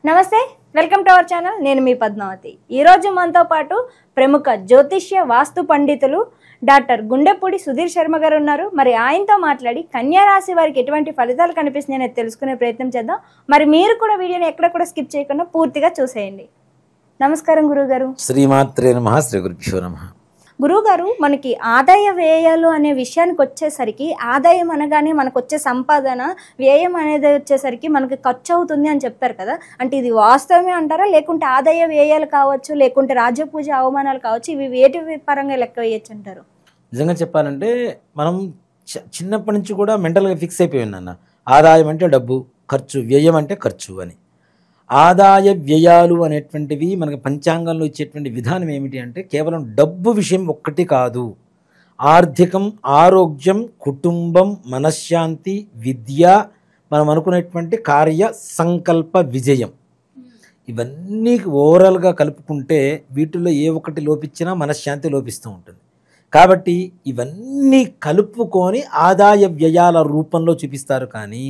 నమస్తే, welcome to our channel. నేను మీ పద్మావతి. ఈరోజు మనతో పాటు ప్రముఖ జ్యోతిష్య వాస్తు పండితులు డాక్టర్ గుండెపూడి సుధీర్ శర్మ గారు ఉన్నారు. మరి ఆయనతో మాట్లాడి కన్యా రాశి వారికి ఎటువంటి ఫలితాలు కనిపిస్తున్నాయో తెలుసుకునే ప్రయత్నం చేద్దాం. మరి మీరు కూడా వీడియోని ఎక్కడ కూడా స్కిప్ చేయకుండా పూర్తిగా చూసేయండి. నమస్కారం గురువుగారు. శ్రీమాత్రే నమః. శ్రీ గురుభ్యో నమః. గురువుగారు, మనకి ఆదాయ వ్యయాలు అనే విషయానికి వచ్చేసరికి ఆదాయం అనగానే మనకు వచ్చే సంపాదన, వ్యయం అనేది వచ్చేసరికి మనకి ఖర్చు అవుతుంది అని చెప్తారు కదా. అంటే ఇది వాస్తవమే అంటారా, లేకుంటే ఆదాయ వ్యయాలు కావచ్చు, లేకుంటే రాజ్యపూజ అవమానాలు కావచ్చు, ఇవి వేటి పరంగా లెక్క వేయచ్చు అంటారు? నిజంగా చెప్పాలంటే మనం చిన్నప్పటి నుంచి కూడా మెంటల్గా ఫిక్స్ అయిపోయి ఉన్నాను. ఆదాయం అంటే డబ్బు, ఖర్చు, వ్యయం అంటే ఖర్చు అని. ఆదాయ వ్యయాలు అనేటువంటివి మనకి పంచాంగంలో ఇచ్చేటువంటి విధానం ఏమిటి అంటే కేవలం డబ్బు విషయం ఒక్కటి కాదు. ఆర్థికం, ఆరోగ్యం, కుటుంబం, మనశ్శాంతి, విద్య, మనం అనుకునేటువంటి కార్య సంకల్ప విజయం, ఇవన్నీ ఓవరాల్గా కలుపుకుంటే వీటిల్లో ఏ ఒక్కటి లోపించినా మనశ్శాంతి లోపిస్తూ ఉంటుంది. కాబట్టి ఇవన్నీ కలుపుకొని ఆదాయ వ్యయాల రూపంలో చూపిస్తారు. కానీ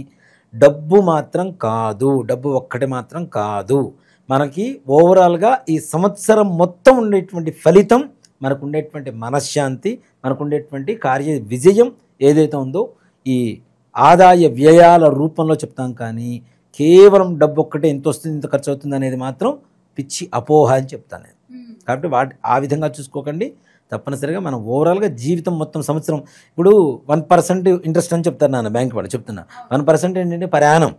డబ్బు మాత్రం కాదు, డబ్బు ఒక్కటి మాత్రం కాదు. మనకి ఓవరాల్గా ఈ సంవత్సరం మొత్తం ఉండేటువంటి ఫలితం, మనకు ఉండేటువంటి మనశ్శాంతి, మనకు ఉండేటువంటి కార్య విజయం ఏదైతే ఉందో ఈ ఆదాయ వ్యయాల రూపంలో చెప్తాం. కానీ కేవలం డబ్బు ఒక్కటే ఎంత వస్తుంది, ఇంత ఖర్చు అవుతుంది అనేది మాత్రం పిచ్చి అపోహ అని చెప్తాను నేను. కాబట్టి ఆ విధంగా చూసుకోకండి. తప్పనిసరిగా మనం ఓవరాల్గా జీవితం మొత్తం సంవత్సరం, ఇప్పుడు 1% ఇంట్రెస్ట్ అని చెప్తారు నాన్న, బ్యాంక్ వాళ్ళు చెప్తున్నా. 1% ఏంటంటే ప్రయాణం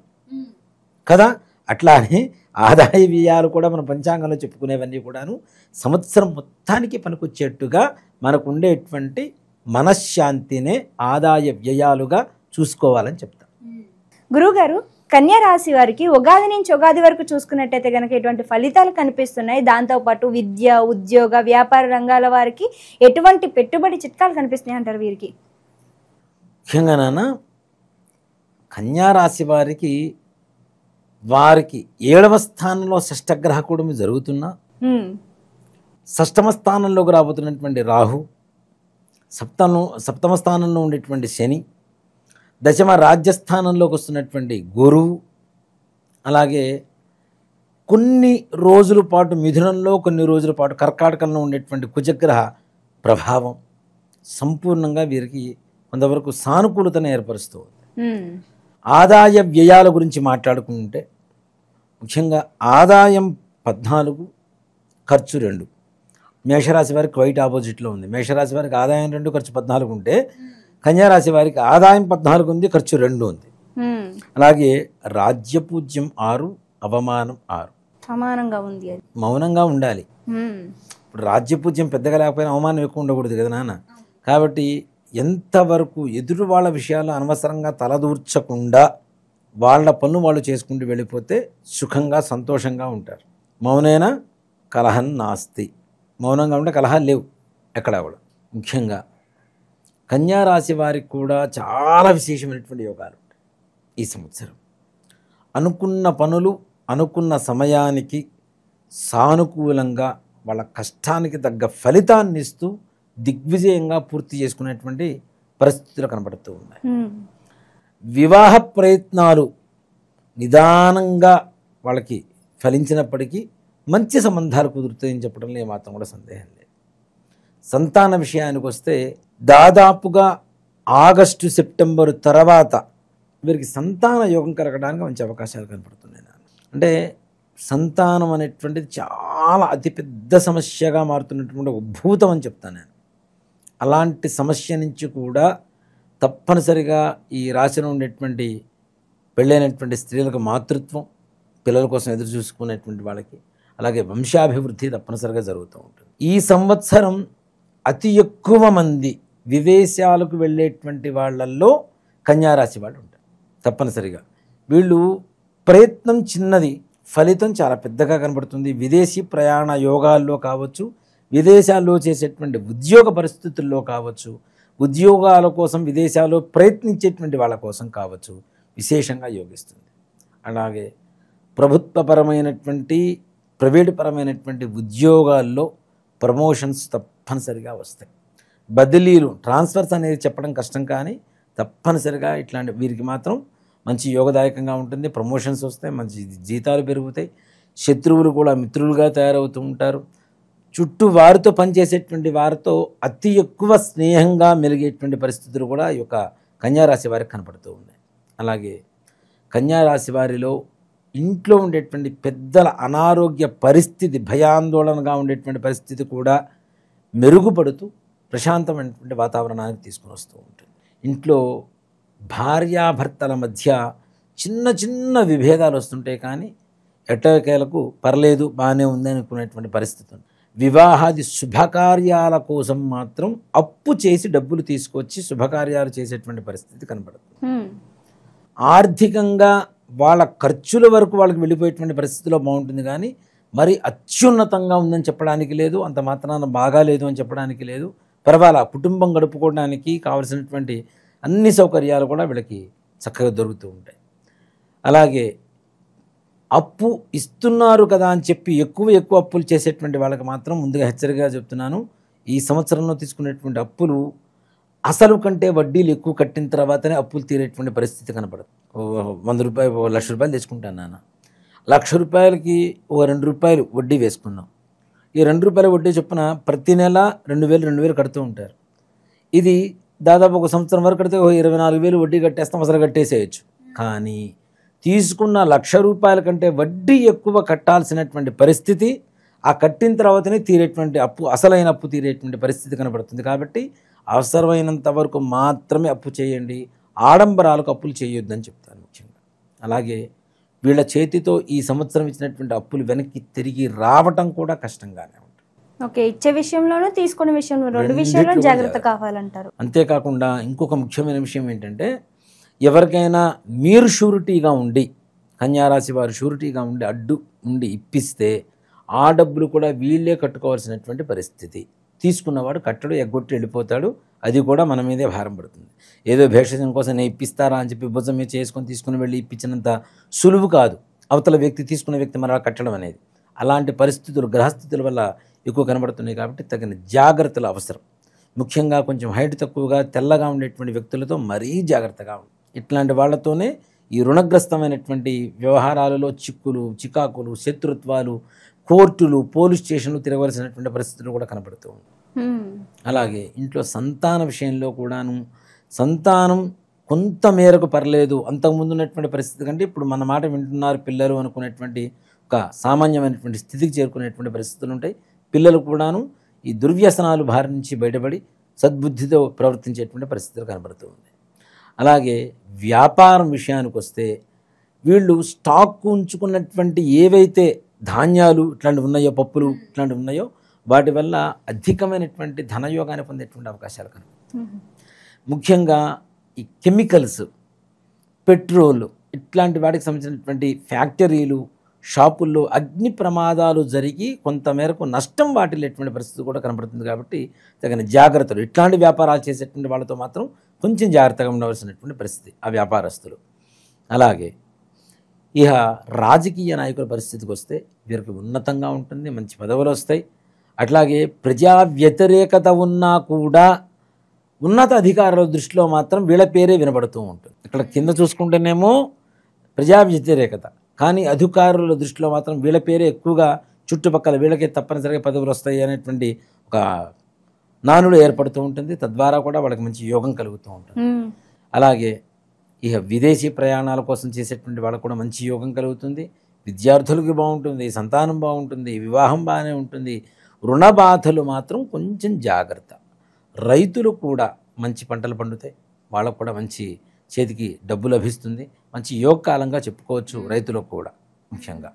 కదా. అట్లానే ఆదాయ వ్యయాలు కూడా మన పంచాంగంలో చెప్పుకునేవన్నీ కూడాను సంవత్సరం మొత్తానికి పనికొచ్చేట్టుగా మనకు ఉండేటువంటి మనశ్శాంతినే ఆదాయ వ్యయాలుగా చూసుకోవాలని చెప్తాం. గురువుగారు, కన్యా రాశి వారికి ఉగాది నుంచి ఉగాది వరకు చూసుకున్నట్టయితే కనుక ఎటువంటి ఫలితాలు కనిపిస్తున్నాయి? దాంతోపాటు విద్య, ఉద్యోగ, వ్యాపార రంగాల వారికి ఎటువంటి పెట్టుబడి చిట్కాలు కనిపిస్తున్నాయి అంటారు వీరికి? ముఖ్యంగా నాన్న, కన్యా రాశి వారికి 7వ స్థానంలో షష్టగ్రహ కూడమి జరుగుతున్నా, 6వ స్థానంలోకి రాబోతున్నటువంటి రాహు, సప్తమ స్థానంలో ఉండేటువంటి శని, దశమ రాజ్యస్థానంలోకి వస్తున్నటువంటి గురువు, అలాగే కొన్ని రోజుల పాటు మిథునంలో, కొన్ని రోజుల పాటు కర్కాటకంలో ఉండేటువంటి కుజగ్రహ ప్రభావం సంపూర్ణంగా వీరికి కొంతవరకు సానుకూలతను ఏర్పరుస్తూ ఉంది. ఆదాయ వ్యయాల గురించి మాట్లాడుకుంటే ముఖ్యంగా ఆదాయం 14, ఖర్చు 2. మేషరాశి వారికి క్వైట్ ఆపోజిట్లో ఉంది. మేషరాశి వారికి ఆదాయం 2, ఖర్చు 14 ఉంటే కన్యారాశి వారికి ఆదాయం 14 ఉంది, ఖర్చు 2 ఉంది. అలాగే రాజ్యపూజ్యం 6, అవమానం 6. సమానంగా ఉంది. మౌనంగా ఉండాలి. ఇప్పుడు రాజ్యపూజ్యం పెద్దగా లేకపోయినా అవమానం ఎక్కువ ఉండకూడదు కదా నాన్న. కాబట్టి ఎంతవరకు ఎదురు వాళ్ళ విషయాలు అనవసరంగా తలదూర్చకుండా వాళ్ళ పనులు వాళ్ళు చేసుకుంటూ వెళ్ళిపోతే సుఖంగా సంతోషంగా ఉంటారు. మౌనేన కలహం నాస్తి. మౌనంగా ఉంటే కలహాలు లేవు ఎక్కడా కూడా. ముఖ్యంగా కన్యారాశి వారికి కూడా చాలా విశేషమైనటువంటి యోగాలు ఉంటాయి ఈ సంవత్సరం. అనుకున్న పనులు అనుకున్న సమయానికి సానుకూలంగా వాళ్ళ కష్టానికి తగ్గ ఫలితాన్ని ఇస్తూ దిగ్విజయంగా పూర్తి చేసుకునేటువంటి పరిస్థితులు కనబడుతూ ఉన్నాయి. వివాహ ప్రయత్నాలు నిదానంగా వాళ్ళకి ఫలించినప్పటికీ మంచి సంబంధాలు కుదురుతాయని చెప్పడంలో ఏమాత్రం కూడా సందేహం లేదు. సంతాన విషయానికి వస్తే దాదాపుగా ఆగస్టు, సెప్టెంబరు తర్వాత వీరికి సంతాన యోగం కలగడానికి మంచి అవకాశాలు కనపడుతున్నాయి. అంటే సంతానం అనేటువంటిది చాలా అతిపెద్ద సమస్యగా మారుతున్నటువంటి ఉద్భూతం అని చెప్తాను నేను. అలాంటి సమస్య నుంచి కూడా తప్పనిసరిగా ఈ రాశిలో ఉండేటువంటి పెళ్ళైనటువంటి స్త్రీలకు మాతృత్వం, పిల్లల కోసం ఎదురు చూసుకునేటువంటి వాళ్ళకి, అలాగే వంశాభివృద్ధి తప్పనిసరిగా జరుగుతూ ఉంటుంది. ఈ సంవత్సరం అతి ఎక్కువ మంది విదేశాలకు వెళ్ళేటువంటి వాళ్ళల్లో కన్యారాశి వాళ్ళు ఉంటారు. తప్పనిసరిగా వీళ్ళు ప్రయత్నం చిన్నది, ఫలితం చాలా పెద్దగా కనబడుతుంది. విదేశీ ప్రయాణ యోగాల్లో కావచ్చు, విదేశాల్లో చేసేటువంటి ఉద్యోగ పరిస్థితుల్లో కావచ్చు, ఉద్యోగాల కోసం విదేశాల్లో ప్రయత్నించేటువంటి వాళ్ళ కోసం కావచ్చు విశేషంగా యోగిస్తుంది. అలాగే ప్రభుత్వపరమైనటువంటి, ప్రైవేటు పరమైనటువంటి ఉద్యోగాల్లో ప్రమోషన్స్ తప్పనిసరిగా వస్తాయి. బదిలీలు, ట్రాన్స్ఫర్స్ అనేది చెప్పడం కష్టం, కానీ తప్పనిసరిగా ఇట్లాంటి వీరికి మాత్రం మంచి యోగదాయకంగా ఉంటుంది, ప్రమోషన్స్ వస్తాయి, మంచి జీతాలు పెరుగుతాయి, శత్రువులు కూడా మిత్రులుగా తయారవుతూ ఉంటారు. చుట్టూ వారితో పనిచేసేటువంటి వారితో అతి ఎక్కువ స్నేహంగా మెలిగేటువంటి పరిస్థితులు కూడా ఈ యొక్క కన్యారాశి వారికి కనపడుతూ ఉన్నాయి. అలాగే కన్యారాశి వారిలో ఇంట్లో ఉండేటువంటి పెద్దల అనారోగ్య పరిస్థితి, భయాందోళనగా ఉండేటువంటి పరిస్థితి కూడా మెరుగుపడుతూ ప్రశాంతమైనటువంటి వాతావరణానికి తీసుకుని వస్తూ ఉంటుంది. ఇంట్లో భార్యాభర్తల మధ్య చిన్న చిన్న విభేదాలు వస్తుంటాయి, కానీ ఎట్టకేలకు పర్లేదు బాగానే ఉంది అనుకునేటువంటి పరిస్థితి ఉంది. వివాహాది శుభకార్యాల కోసం మాత్రం అప్పు చేసి డబ్బులు తీసుకొచ్చి శుభకార్యాలు చేసేటువంటి పరిస్థితి కనపడుతుంది. ఆర్థికంగా వాళ్ళ ఖర్చుల వరకు వాళ్ళకి వెళ్ళిపోయేటువంటి పరిస్థితిలో బాగుంటుంది, కానీ మరి అత్యున్నతంగా ఉందని చెప్పడానికి లేదు, అంత మాత్రాన బాగా లేదు అని చెప్పడానికి లేదు. పర్వాలా, కుటుంబం గడుపుకోవడానికి కావలసినటువంటి అన్ని సౌకర్యాలు కూడా వీళ్ళకి చక్కగా దొరుకుతూ ఉంటాయి. అలాగే అప్పు ఇస్తున్నారు కదా అని చెప్పి ఎక్కువ అప్పులు చేసేటువంటి వాళ్ళకి మాత్రం ముందుగా హెచ్చరికగా చెప్తున్నాను, ఈ సంవత్సరంలో తీసుకునేటువంటి అప్పులు అసలు కంటే వడ్డీలు ఎక్కువ కట్టిన తర్వాతనే అప్పులు తీరేటువంటి పరిస్థితి కనపడదు. 100 రూపాయలు, 1 లక్ష రూపాయలు తెచ్చుకుంటాను నాన్న, 1 లక్ష రూపాయలకి 2 రూపాయలు వడ్డీ వేసుకున్నాం. ఈ 2 రూపాయల వడ్డీ చొప్పున ప్రతి నెల 2000 కడుతూ ఉంటారు. ఇది దాదాపు ఒక సంవత్సరం వరకు కడితే 24,000 వడ్డీ కట్టేస్తాం, అసలు కట్టేసేయచ్చు. కానీ తీసుకున్న 1 లక్ష రూపాయల కంటే వడ్డీ ఎక్కువ కట్టాల్సినటువంటి పరిస్థితి, ఆ కట్టిన తర్వాతనే తీరేటువంటి అప్పు, అసలైన అప్పు తీరేటువంటి పరిస్థితి కనబడుతుంది. కాబట్టి అవసరమైనంత వరకు మాత్రమే అప్పు చేయండి, ఆడంబరాలకు అప్పులు చేయొద్దని చెప్తాను ముఖ్యంగా. అలాగే వీళ్ళ చేతితో ఈ సంవత్సరం ఇచ్చినటువంటి అప్పులు వెనక్కి తిరిగి రావటం కూడా కష్టంగానే ఉంటుంది. ఓకే, ఇచ్చే విషయంలోనూ తీసుకునే విషయంలో రెండు విషయాల్లో జాగ్రత్త కావాలంటారు. అంతేకాకుండా ఇంకొక ముఖ్యమైన విషయం ఏంటంటే, ఎవరికైనా మీరు షూరిటీగా ఉండి, కన్యారాశి వారు షూరిటీగా ఉండి అడ్డు ఉండి ఇప్పిస్తే ఆ డబ్బులు కూడా వీళ్ళే కట్టుకోవాల్సినటువంటి పరిస్థితి. తీసుకున్నవాడు కట్టడు, ఎగ్గొట్టి వెళ్ళిపోతాడు, అది కూడా మన మీదే భారం పడుతుంది. ఏదో భేషజం కోసం నేను ఇప్పిస్తారా అని చెప్పి భుజం మీద చేసుకొని తీసుకుని వెళ్ళి ఇప్పించినంత సులువు కాదు అవతల వ్యక్తి, తీసుకున్న వ్యక్తి మరలా కట్టడం అనేది. అలాంటి పరిస్థితులు గ్రహస్థితుల వల్ల ఎక్కువ కనబడుతున్నాయి. కాబట్టి తగిన జాగ్రత్తలు అవసరం. ముఖ్యంగా కొంచెం హైట్ తక్కువగా తెల్లగా ఉండేటువంటి వ్యక్తులతో మరీ జాగ్రత్తగా ఉంది. ఇట్లాంటి వాళ్ళతోనే ఈ రుణగ్రస్తమైనటువంటి వ్యవహారాలలో చిక్కులు, చికాకులు, శత్రుత్వాలు, కోర్టులు, పోలీస్ స్టేషన్లు తిరగవలసినటువంటి పరిస్థితులు కూడా కనబడుతూ ఉంది. అలాగే ఇంట్లో సంతాన విషయంలో కూడాను సంతానం కొంత మేరకు పర్లేదు, అంతకుముందు ఉన్నటువంటి పరిస్థితి కంటే ఇప్పుడు మన మాట వింటున్నారు పిల్లలు అనుకునేటువంటి ఒక సామాన్యమైనటువంటి స్థితికి చేరుకునేటువంటి పరిస్థితులు ఉంటాయి. పిల్లలు కూడాను ఈ దుర్వ్యసనాలు బారి నుంచి బయటపడి సద్బుద్ధితో ప్రవర్తించేటువంటి పరిస్థితులు కనబడుతూ ఉంది. అలాగే వ్యాపారం విషయానికి వస్తే వీళ్ళు స్టాక్ ఉంచుకున్నటువంటి ఏవైతే ధాన్యాలు ఇట్లాంటివి ఉన్నాయో, పప్పులు ఇట్లాంటివి ఉన్నాయో, వాటి వల్ల అధికమైనటువంటి ధనయోగాన్ని పొందేటువంటి అవకాశాలు కనబడుతుంది. ముఖ్యంగా ఈ కెమికల్స్, పెట్రోల్ ఇట్లాంటి వాటికి సంబంధించినటువంటి ఫ్యాక్టరీలు, షాపుల్లో అగ్ని ప్రమాదాలు జరిగి కొంతమేరకు నష్టం వాటిల్లేటువంటి పరిస్థితి కూడా కనబడుతుంది. కాబట్టి తగిన జాగ్రత్తలు, ఇట్లాంటి వ్యాపారాలు చేసేటువంటి వాళ్ళతో మాత్రం కొంచెం జాగ్రత్తగా ఉండవలసినటువంటి పరిస్థితి ఆ వ్యాపారస్తులు. అలాగే ఇక రాజకీయ నాయకుల పరిస్థితికి వస్తే వీరికి ఉన్నతంగా ఉంటుంది, మంచి పదవులు వస్తాయి. అట్లాగే ప్రజా వ్యతిరేకత ఉన్నా కూడా ఉన్నత అధికారుల దృష్టిలో మాత్రం వీళ్ళ పేరే వినబడుతూ ఉంటుంది. ఇక్కడ కింద చూసుకుంటేనేమో ప్రజా వ్యతిరేకత, కానీ అధికారుల దృష్టిలో మాత్రం వీళ్ళ పేరే ఎక్కువగా చుట్టుపక్కల వీళ్ళకే తప్పనిసరిగా పదవులు వస్తాయి అనేటువంటి ఒక నానుడు ఏర్పడుతూ ఉంటుంది. తద్వారా కూడా వాళ్ళకి మంచి యోగం కలుగుతూ ఉంటుంది. అలాగే ఇక విదేశీ ప్రయాణాల కోసం చేసేటువంటి వాళ్ళకు కూడా మంచి యోగం కలుగుతుంది. విద్యార్థులకి బాగుంటుంది, సంతానం బాగుంటుంది, వివాహం బాగానే ఉంటుంది. రుణ బాధలు మాత్రం కొంచెం జాగ్రత్త. రైతులు కూడా మంచి పంటలు పండుతాయి, వాళ్ళకు కూడా మంచి చేతికి డబ్బు లభిస్తుంది. మంచి యోగకాలంగా చెప్పుకోవచ్చు రైతులకు కూడా ముఖ్యంగా.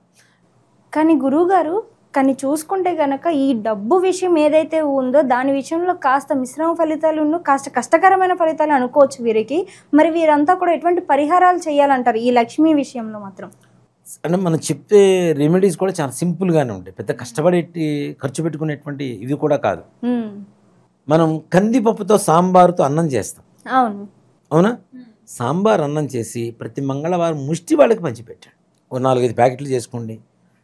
కానీ గురువుగారు, కానీ చూసుకుంటే కనుక ఈ డబ్బు విషయం ఏదైతే ఉందో దాని విషయంలో కాస్త మిశ్రమ ఫలితాలు, కాస్త కష్టకరమైన ఫలితాలు అనుకోవచ్చు వీరికి. మరి వీరంతా కూడా ఎటువంటి పరిహారాలు చేయాలంటారు ఈ లక్ష్మీ విషయంలో మాత్రం? అంటే మనం చెప్తే రెమెడీస్ కూడా చాలా సింపుల్గానే ఉంటాయి, పెద్ద కష్టపడి ఖర్చు పెట్టుకునేటువంటి ఇవి కూడా కాదు. మనం కందిపప్పుతో సాంబారుతో అన్నం చేస్తాం, అవునా? సాంబార్ అన్నం చేసి ప్రతి మంగళవారం ముష్టి వాళ్ళకి పంచిపెట్టండి. ఒక 4-5 ప్యాకెట్లు చేసుకోండి,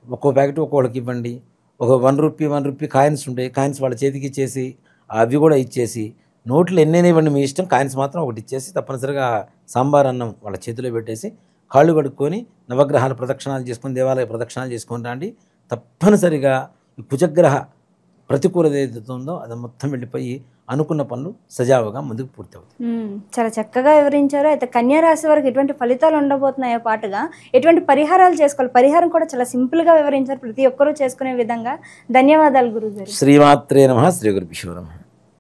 ఒక్కో ప్యాకెట్ ఒక్కోళ్ళకి ఇవ్వండి. ఒక 1 రూపీ కాయిన్స్ ఉంటాయి, కాయిన్స్ వాళ్ళ చేతికి ఇచ్చేసి అవి కూడా ఇచ్చేసి నోట్లు ఎన్నైనా ఇవ్వండి మీ ఇష్టం, కాయిన్స్ మాత్రం ఒకటి ఇచ్చేసి తప్పనిసరిగా సాంబార్ అన్నం వాళ్ళ చేతిలో పెట్టేసి కాళ్ళు కడుక్కొని నవగ్రహాల ప్రదక్షిణాలు చేసుకొని దేవాలయ ప్రదక్షిణాలు చేసుకొని రండి. తప్పనిసరిగా ఈ కుజగ్రహ ప్రతికూలత ఏదైతే ఉందో అది మొత్తం వెళ్ళిపోయి అనుకున్న పనులు సజావుగా ముందుకు పూర్తవుతాయి. చాలా చక్కగా వివరించారు. అయితే కన్యా రాశి వారికి ఎటువంటి ఫలితాలు ఉండబోతున్నాయో పాటుగా ఎటువంటి పరిహారాలు చేసుకోవాలి, పరిహారం కూడా చాలా సింపుల్గా వివరించారు, ప్రతి ఒక్కరూ చేసుకునే విధంగా. ధన్యవాదాలు గురుగారు. శ్రీమాత్రే నమః. శ్రీ గురుభ్యో నమః.